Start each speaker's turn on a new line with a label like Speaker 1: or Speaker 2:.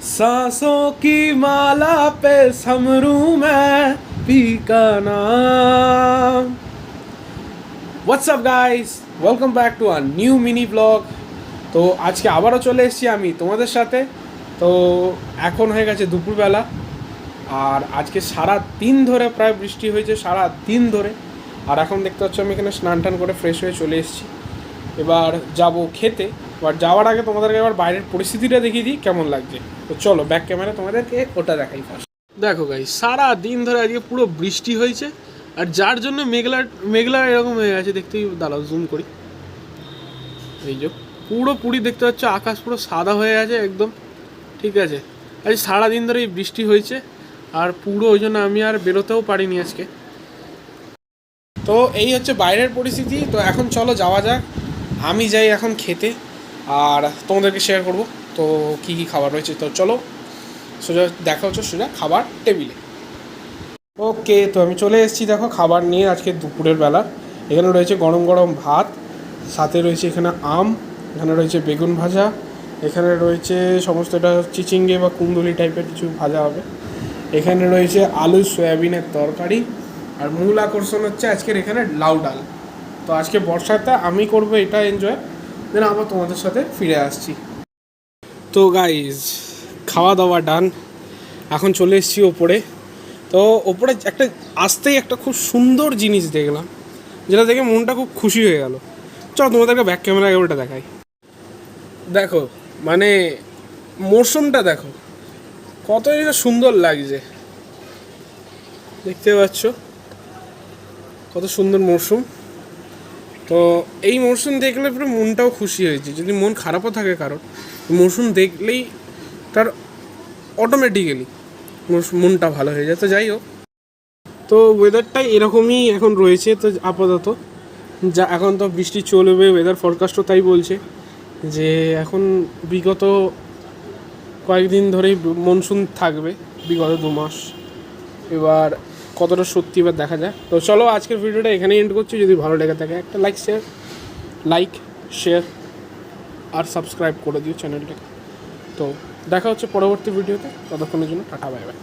Speaker 1: सांसों की माला पे समरू मैं पी का नाम। What's up guys, welcome back to a new mini blog. তো আজকে আবারও চলে এসেছি আমি তোমাদের সাথে। তো এখন হয়ে গেছে দুপুরবেলা, আর আজকে সারা দিন ধরে প্রায় বৃষ্টি হয়েছে, সারা দিন ধরে। আর এখন দেখতে পাচ্ছ আমি এখানে স্নান টান করে ফ্রেশ হয়ে চলে এসেছি। এবার যাব খেতে। এবার যাওয়ার আগে তোমাদেরকে এবার বাইরের পরিস্থিতিটা দেখিয়ে দিই কেমন লাগছে। তো চলো ব্যাক ক্যামেরা তোমাদেরকে ওটা দেখাই ফার্স্ট। দেখো গাইস, সারা দিন ধরে আজকে পুরো বৃষ্টি হয়েছে, আর যার জন্য মেঘলা মেঘলা এরকম হয়ে গেছে। দেখতেই দাঁড়াও, জুম করি। এই যে পুরোপুরি দেখতে পাচ্ছ আকাশ পুরো সাদা হয়ে গেছে একদম, ঠিক আছে। আজ সারাদিন ধরে এই বৃষ্টি হয়েছে, আর পুরো ওই জন্য আমি আর বেরোতেও পারিনি আজকে। তো এই হচ্ছে বাইরের পরিস্থিতি। তো এখন চলো যাওয়া যাক, আমি যাই এখন খেতে, আর তোমাদেরকে শেয়ার করব তো কী কী খাবার রয়েছে। তো চলো সোজা দেখা হচ্ছে সোজা খাবার টেবিলে। ওকে, তো আমি চলে এসেছি দেখো খাবার নিয়ে। আজকে দুপুরের বেলা এখানে রয়েছে গরম গরম ভাত, সাথে রয়েছে এখানে আম, এখানে রয়েছে বেগুন ভাজা, এখানে রয়েছে সমস্ত এটা চিচিঙ্গে বা কুন্দুলি টাইপের কিছু ভাজা হবে, এখানে রয়েছে আলু সয়াবিনের তরকারি, আর মূল আকর্ষণ হচ্ছে আজকের এখানে লাউ ডাল। তো আজকে বর্ষাতে আমি করব এটা এনজয়, দেন আবার তোমাদের সাথে ফিরে আসছি। তো গাইজ, খাওয়া দাওয়া ডান, এখন চলে এসেছি ওপরে। তো ওপরে একটা আসতেই একটা খুব সুন্দর জিনিস দেখলাম, যেটা দেখে মনটা খুব খুশি হয়ে গেল। চলো তোমাদেরকে ব্যাক ক্যামেরা ওটা দেখাই। দেখো মানে মরশুমটা দেখো কত সুন্দর লাগছে, দেখতে পাচ্ছ কত সুন্দর মরশুম। তো এই মরশুম দেখলে পুরো মনটাও খুশি হয়েছে। যদি মন খারাপও থাকে কারোর, মরশুম দেখলেই তার অটোমেটিক্যালি মনটা ভালো হয়ে যায়। তো যাই হোক, তো ওয়েদারটাই এরকমই এখন রয়েছে। তো আপাতত যা এখন তো বৃষ্টি চলবে, ওয়েদার ফরকাস্টও তাই বলছে যে এখন বিগত কয়েকদিন ধরেই মনসুন থাকবে, বিগত 2 মাস। এবার কতটা সত্যি এবার দেখা যায়। তো চলো আজকের ভিডিওটা এখানেই এন্ড করছি। যদি ভালো লেগে থাকে একটা লাইক শেয়ার আর সাবস্ক্রাইব করে দিও চ্যানেলটাকে। তো দেখা হচ্ছে পরবর্তী ভিডিওতে, ততক্ষণের জন্য টাটা, বাই বাই।